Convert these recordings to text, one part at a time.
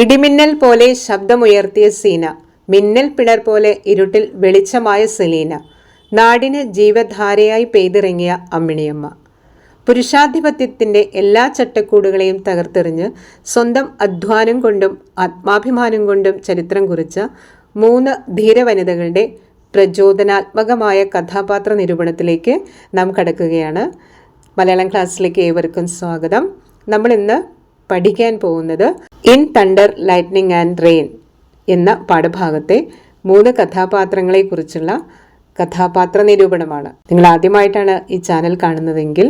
ഇടിമിന്നൽ പോലെ ശബ്ദമുയർത്തിയ സീന, മിന്നൽ പിണർ പോലെ ഇരുട്ടിൽ വെളിച്ചമായ സെലീന, നാടിന് ജീവധാരയായി പെയ്തിറങ്ങിയ അമ്മിണിയമ്മ. പുരുഷാധിപത്യത്തിൻ്റെ എല്ലാ ചട്ടക്കൂടുകളെയും തകർത്തെറിഞ്ഞ് സ്വന്തം അധ്വാനം കൊണ്ടും ആത്മാഭിമാനം കൊണ്ടും ചരിത്രം കുറിച്ച 3 ധീരവനിതകളുടെ പ്രചോദനാത്മകമായ കഥാപാത്ര നിരൂപണത്തിലേക്ക് നാം കടക്കുകയാണ്. മലയാളം ക്ലാസ്സിലേക്ക് ഏവർക്കും സ്വാഗതം. നമ്മളിന്ന് പഠിക്കാൻ പോകുന്നത് in thunder lightning and rain എന്ന പാഠഭാഗത്തെ 3 കഥാപാത്രങ്ങളെക്കുറിച്ചുള്ള കഥാപാത്ര നിരൂപണമാണ്. നിങ്ങൾ ആദ്യമായിട്ടാണ് ഈ ചാനൽ കാണുന്നതെങ്കിൽ,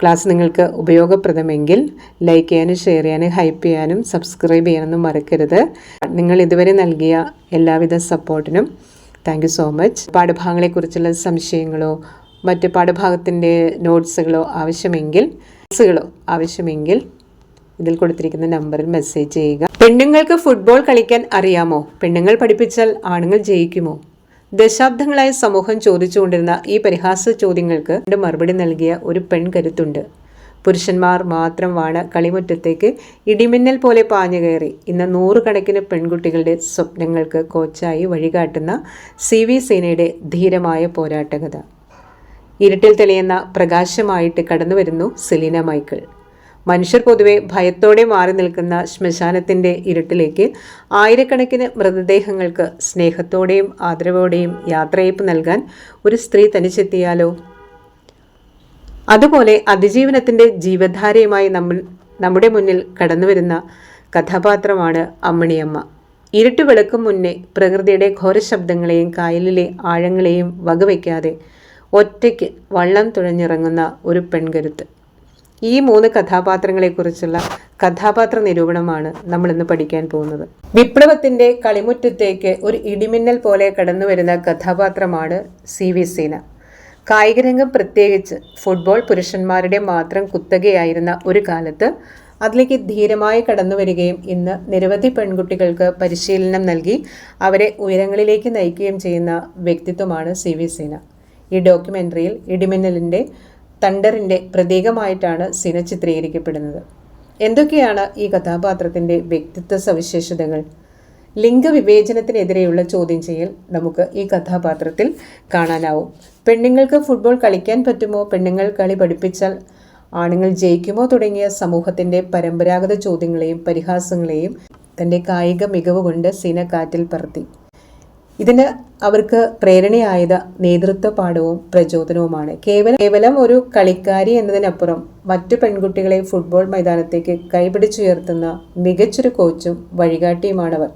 ക്ലാസ് നിങ്ങൾക്ക് ഉപയോഗപ്രദമെങ്കിൽ ലൈക്ക് ചെയ്യാനും ഷെയർ ചെയ്യാനും ഹൈപ്പ് ചെയ്യാനും സബ്സ്ക്രൈബ് ചെയ്യാനൊന്നും മറക്കരുത്. നിങ്ങൾ ഇതുവരെ നൽകിയ എല്ലാവിധ സപ്പോർട്ടിനും താങ്ക് യു സോ മച്ച്. പാഠഭാഗങ്ങളെക്കുറിച്ചുള്ള സംശയങ്ങളോ മറ്റ് പാഠഭാഗത്തിൻ്റെ നോട്ട്സുകളോ ആവശ്യമെങ്കിൽ ഇതിൽ കൊടുത്തിരിക്കുന്ന നമ്പറിൽ മെസ്സേജ് ചെയ്യുക. പെണ്ണുങ്ങൾക്ക് ഫുട്ബോൾ കളിക്കാൻ അറിയാമോ? പെണ്ണുങ്ങൾ പഠിപ്പിച്ചാൽ ആണുങ്ങൾ ജയിക്കുമോ? ദശാബ്ദങ്ങളായി സമൂഹം ചോദിച്ചുകൊണ്ടിരുന്ന ഈ പരിഹാസ ചോദ്യങ്ങൾക്ക് മറുപടി നൽകിയ ഒരു പെൺകരുത്തുണ്ട്. പുരുഷന്മാർ മാത്രം വാണ കളിമുറ്റത്തേക്ക് ഇടിമിന്നൽ പോലെ പാഞ്ഞു കയറി ഇന്ന് 100 കണക്കിന് പെൺകുട്ടികളുടെ സ്വപ്നങ്ങൾക്ക് കോച്ചായി വഴികാട്ടുന്ന CV സേനയുടെ ധീരമായ പോരാട്ടകഥ. ഇരുട്ടിൽ തെളിയുന്ന പ്രകാശമായിട്ട് കടന്നു വരുന്നു സെലീന മൈക്കിൾ. മനുഷ്യർ പൊതുവെ ഭയത്തോടെ മാറി നിൽക്കുന്ന ശ്മശാനത്തിൻ്റെ ഇരുട്ടിലേക്ക് ആയിരക്കണക്കിന് മൃതദേഹങ്ങൾക്ക് സ്നേഹത്തോടെയും ആദരവോടെയും യാത്രയയപ്പ് നൽകാൻ ഒരു സ്ത്രീ തനിച്ചെത്തിയാലോ? അതുപോലെ അതിജീവനത്തിൻ്റെ ജീവധാരയുമായി നമ്മുടെ മുന്നിൽ കടന്നു വരുന്ന കഥാപാത്രമാണ് അമ്മിണിയമ്മ. ഇരുട്ട് വെളുക്കും മുന്നേ പ്രകൃതിയുടെ ഘോരശബ്ദങ്ങളെയും കായലിലെ ആഴങ്ങളെയും വകവയ്ക്കാതെ ഒറ്റയ്ക്ക് വള്ളം തുഴഞ്ഞിറങ്ങുന്ന ഒരു പെൺകരുത്ത്. ഈ 3 കഥാപാത്രങ്ങളെക്കുറിച്ചുള്ള കഥാപാത്ര നിരൂപണമാണ് നമ്മളിന്ന് പഠിക്കാൻ പോകുന്നത്. വിപ്ലവത്തിൻ്റെ കളിമുറ്റത്തേക്ക് ഒരു ഇടിമിന്നൽ പോലെ കടന്നു വരുന്ന കഥാപാത്രമാണ് CV സേന. കായികരംഗം, പ്രത്യേകിച്ച് ഫുട്ബോൾ, പുരുഷന്മാരുടെ മാത്രം കുത്തകയായിരുന്ന ഒരു കാലത്ത് അതിലേക്ക് ധീരമായി കടന്നു വരികയും ഇന്ന് നിരവധി പെൺകുട്ടികൾക്ക് പരിശീലനം നൽകി അവരെ ഉയരങ്ങളിലേക്ക് നയിക്കുകയും ചെയ്യുന്ന വ്യക്തിത്വമാണ് CV സേന. ഈ ഡോക്യുമെൻ്ററിയിൽ ഇടിമിന്നലിൻ്റെ തണ്ടറിൻ്റെ പ്രതീകമായിട്ടാണ് സീന ചിത്രീകരിക്കപ്പെടുന്നത്. എന്തൊക്കെയാണ് ഈ കഥാപാത്രത്തിൻ്റെ വ്യക്തിത്വ സവിശേഷതകൾ? ലിംഗവിവേചനത്തിനെതിരെയുള്ള ചോദ്യം ചെയ്യൽ നമുക്ക് ഈ കഥാപാത്രത്തിൽ കാണാനാവും. പെണ്ണുങ്ങൾക്ക് ഫുട്ബോൾ കളിക്കാൻ പറ്റുമോ? പെണ്ണുങ്ങൾ കളി പഠിപ്പിച്ചാൽ ആണുങ്ങൾ ജയിക്കുമോ? തുടങ്ങിയ സമൂഹത്തിൻ്റെ പരമ്പരാഗത ചോദ്യങ്ങളെയും പരിഹാസങ്ങളെയും തൻ്റെ കായിക മികവ് കൊണ്ട് സീന കാറ്റിൽ പറത്തി. ഇതിന് അവർക്ക് പ്രേരണയായത് നേതൃത്വ പാഠവും പ്രചോദനവുമാണ്. കേവലം ഒരു കളിക്കാരി എന്നതിനപ്പുറം മറ്റു പെൺകുട്ടികളെ ഫുട്ബോൾ മൈതാനത്തേക്ക് കൈപിടിച്ചുയർത്തുന്ന മികച്ചൊരു കോച്ചും വഴികാട്ടിയുമാണവർ.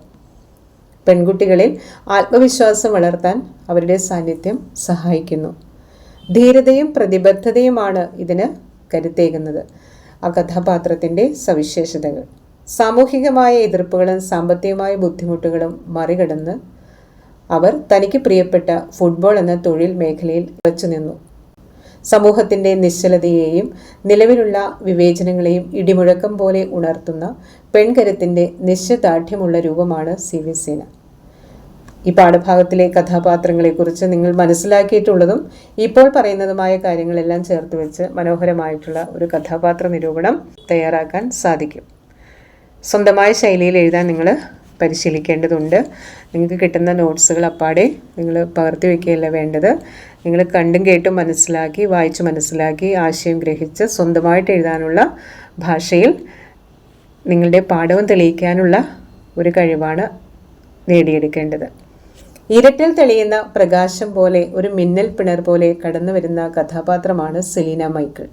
പെൺകുട്ടികളിൽ ആത്മവിശ്വാസം വളർത്താൻ അവരുടെ സാന്നിധ്യം സഹായിക്കുന്നു. ധീരതയും പ്രതിബദ്ധതയുമാണ് ഇതിന് കരുത്തേകുന്നത്. ആ കഥാപാത്രത്തിൻ്റെ സവിശേഷതകൾ: സാമൂഹികമായ എതിർപ്പുകളും സാമ്പത്തികമായ ബുദ്ധിമുട്ടുകളും മറികടന്ന് അവർ തനിക്ക് പ്രിയപ്പെട്ട ഫുട്ബോൾ എന്ന തൊഴിൽ മേഖലയിൽ ഉറച്ചു നിന്നു. സമൂഹത്തിൻ്റെ നിശ്ചലതയെയും നിലവിലുള്ള വിവേചനങ്ങളെയും ഇടിമുഴക്കം പോലെ ഉണർത്തുന്ന പെൺകരുത്തിൻ്റെ നിശ്ചയദാർഢ്യമുള്ള രൂപമാണ് CV സേന. ഈ പാഠഭാഗത്തിലെ കഥാപാത്രങ്ങളെക്കുറിച്ച് നിങ്ങൾ മനസ്സിലാക്കിയിട്ടുള്ളതും ഇപ്പോൾ പറയുന്നതുമായ കാര്യങ്ങളെല്ലാം ചേർത്ത് വെച്ച് മനോഹരമായിട്ടുള്ള ഒരു കഥാപാത്ര നിരൂപണം തയ്യാറാക്കാൻ സാധിക്കും. സ്വന്തമായ ശൈലിയിൽ എഴുതാൻ നിങ്ങൾ പരിശീലിക്കേണ്ടതുണ്ട്. നിങ്ങൾക്ക് കിട്ടുന്ന നോട്ട്സുകൾ അപ്പാടെ നിങ്ങൾ പകർത്തി വയ്ക്കുകയല്ല വേണ്ടത്. നിങ്ങൾ കണ്ടും കേട്ടും മനസ്സിലാക്കി, വായിച്ചു മനസ്സിലാക്കി, ആശയം ഗ്രഹിച്ച് സ്വന്തമായിട്ട് എഴുതാനുള്ള ഭാഷയിൽ നിങ്ങളുടെ പാഠവും തെളിയിക്കാനുള്ള ഒരു കഴിവാണ് നേടിയെടുക്കേണ്ടത്. ഇരുട്ടിൽ തെളിയുന്ന പ്രകാശം പോലെ, ഒരു മിന്നൽ പിണർ പോലെ കടന്നു വരുന്ന കഥാപാത്രമാണ് സെലീന മൈക്കിൾ.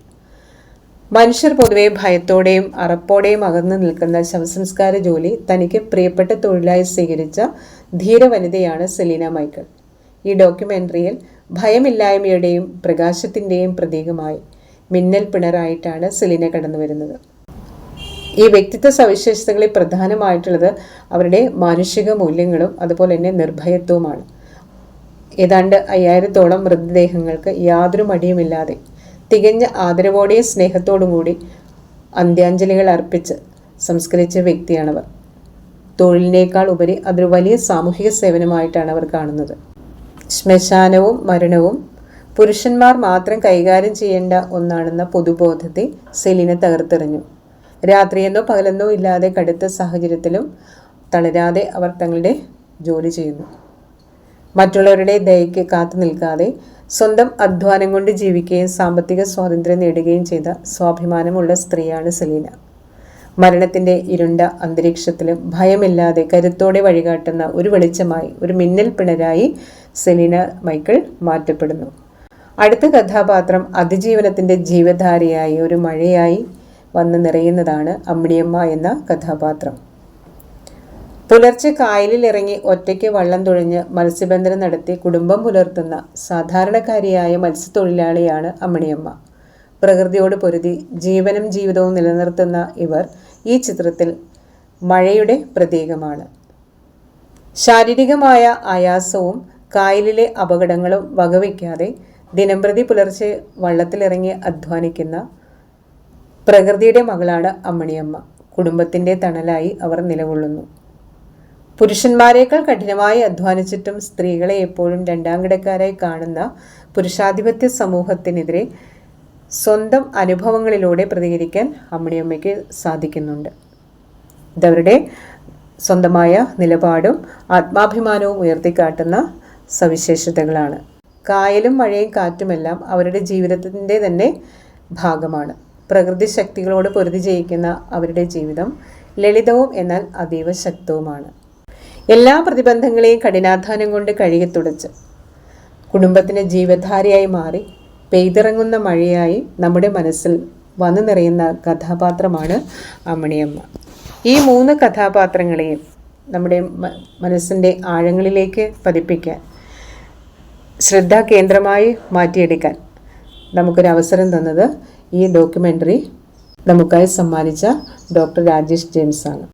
മനുഷ്യർ പൊതുവെ ഭയത്തോടെയും അറപ്പോടെയും അകന്നു നിൽക്കുന്ന ശവസംസ്കാര ജോലി തനിക്ക് പ്രിയപ്പെട്ട തൊഴിലായി സ്വീകരിച്ച ധീരവനിതയാണ് സെലീന മൈക്കിൾ. ഈ ഡോക്യുമെൻ്ററിയിൽ ഭയമില്ലായ്മയുടെയും പ്രകാശത്തിൻ്റെയും പ്രതീകമായി മിന്നൽ പിണറായിട്ടാണ് സെലീന കടന്നു വരുന്നത്. ഈ വ്യക്തിത്വ സവിശേഷതകളിൽ പ്രധാനമായിട്ടുള്ളത് അവരുടെ മാനുഷിക മൂല്യങ്ങളും അതുപോലെ തന്നെ നിർഭയത്വവുമാണ്. ഏതാണ്ട് 5000-ഓളം മൃതദേഹങ്ങൾക്ക് യാതൊരു മടിയുമില്ലാതെ തികഞ്ഞ ആദരവോടെയും സ്നേഹത്തോടും കൂടി അന്ത്യാഞ്ജലികൾ അർപ്പിച്ച് സംസ്കരിച്ച വ്യക്തിയാണവർ. തൊഴിലിനേക്കാൾ ഉപരി അതൊരു വലിയ സാമൂഹിക സേവനമായിട്ടാണ് അവർ കാണുന്നത്. ശ്മശാനവും മരണവും പുരുഷന്മാർ മാത്രം കൈകാര്യം ചെയ്യേണ്ട ഒന്നാണെന്ന പൊതുബോധത്തെ സെലീന തകർത്തെറിഞ്ഞു. രാത്രിയെന്നോ പകലെന്നോ ഇല്ലാതെ കടുത്ത സാഹചര്യത്തിലും തളരാതെ അവർ തങ്ങളുടെ ജോലി ചെയ്യുന്നു. മറ്റുള്ളവരുടെ ദയയ്ക്ക് കാത്തു നിൽക്കാതെ സ്വന്തം അധ്വാനം കൊണ്ട് ജീവിക്കുകയും സാമ്പത്തിക സ്വാതന്ത്ര്യം നേടുകയും ചെയ്ത സ്വാഭിമാനമുള്ള സ്ത്രീയാണ് സെലീന. മരണത്തിൻ്റെ ഇരുണ്ട അന്തരീക്ഷത്തിലും ഭയമില്ലാതെ കരുത്തോടെ വഴികാട്ടുന്ന ഒരു വെളിച്ചമായി, ഒരു മിന്നൽ പിണരായി സെലീന മൈക്കിൾ മാറ്റപ്പെടുന്നു. അടുത്ത കഥാപാത്രം അതിജീവനത്തിൻ്റെ ജീവധാരയായി, ഒരു മഴയായി വന്ന് നിറയുന്നതാണ് അമ്മിണിയമ്മ എന്ന കഥാപാത്രം. പുലർച്ചെ കായലിൽ ഇറങ്ങി ഒറ്റയ്ക്ക് വള്ളം തുഴഞ്ഞ് മത്സ്യബന്ധനം നടത്തി കുടുംബം പുലർത്തുന്ന സാധാരണക്കാരിയായ മത്സ്യത്തൊഴിലാളിയാണ് അമ്മിണിയമ്മ. പ്രകൃതിയോട് പൊരുതി ജീവനും ജീവിതവും നിലനിർത്തുന്ന ഇവർ ഈ ചിത്രത്തിൽ മഴയുടെ പ്രതീകമാണ്. ശാരീരികമായ ആയാസവും കായലിലെ അപകടങ്ങളും വകവയ്ക്കാതെ ദിനംപ്രതി പുലർച്ചെ വള്ളത്തിലിറങ്ങി അധ്വാനിക്കുന്ന പ്രകൃതിയുടെ മകളാണ് അമ്മിണിയമ്മ. കുടുംബത്തിൻ്റെ തണലായി അവർ നിലകൊള്ളുന്നു. പുരുഷന്മാരെക്കാൾ കഠിനമായി അധ്വാനിച്ചിട്ടും സ്ത്രീകളെ എപ്പോഴും രണ്ടാം കിടക്കാരായി കാണുന്ന പുരുഷാധിപത്യ സമൂഹത്തിനെതിരെ സ്വന്തം അനുഭവങ്ങളിലൂടെ പ്രതികരിക്കാൻ അമ്മിണിയമ്മയ്ക്ക് സാധിക്കുന്നുണ്ട്. ഇതവരുടെ സ്വന്തമായ നിലപാടും ആത്മാഭിമാനവും ഉയർത്തിക്കാട്ടുന്ന സവിശേഷതകളാണ്. കായലും മഴയും കാറ്റുമെല്ലാം അവരുടെ ജീവിതത്തിൻ്റെ തന്നെ ഭാഗമാണ്. പ്രകൃതി ശക്തികളോട് പൊരുതി ജയിക്കുന്ന അവരുടെ ജീവിതം ലളിതവും എന്നാൽ അതീവ ശക്തവുമാണ്. എല്ലാ പ്രതിബന്ധങ്ങളെയും കഠിനാധ്വാനം കൊണ്ട് കഴുകിത്തുടച്ച് കുടുംബത്തിന് ജീവധാരയായി മാറി പെയ്തിറങ്ങുന്ന മഴയായി നമ്മുടെ മനസ്സിൽ വന്നു നിറയുന്ന കഥാപാത്രമാണ് അമ്മിണിയമ്മ. ഈ 3 കഥാപാത്രങ്ങളെയും നമ്മുടെ മനസ്സിൻ്റെ ആഴങ്ങളിലേക്ക് പതിപ്പിക്കാൻ, ശ്രദ്ധാകേന്ദ്രമായി മാറ്റിയെടുക്കാൻ നമുക്കൊരവസരം തന്നത് ഈ ഡോക്യുമെൻ്ററി നമുക്കായി സമ്മാനിച്ച ഡോക്ടർ രാജേഷ് ജെയിംസ് ആണ്.